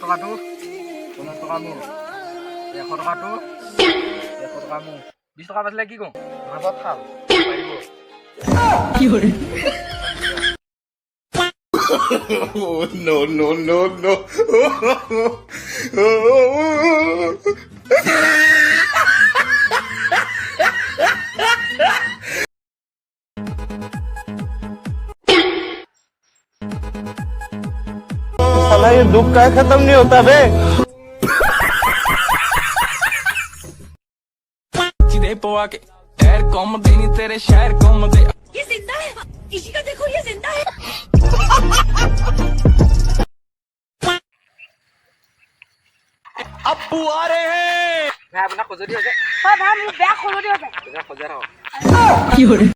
টকাটো 50 টকা মোৰ 100 টকাটো 100 টকা মোৰ 20 টকা বাচিলে কি কৰো মাজত খাল পাৰিব কি হৰে Oh, no, no, no, no. साला ये दुख का खत्म नहीं होता बे दे पवा के एर कौम दे नहीं तेरे शहर कौम दे ये जिंदा है इसी का देखो ये जिंदा है अब्बू आ रहे हैं ভাই আপোনাক খজতি হৈছে হয় ভাই মোৰ বেয়া খলতি হৈছে খজা থাকক কি হৰে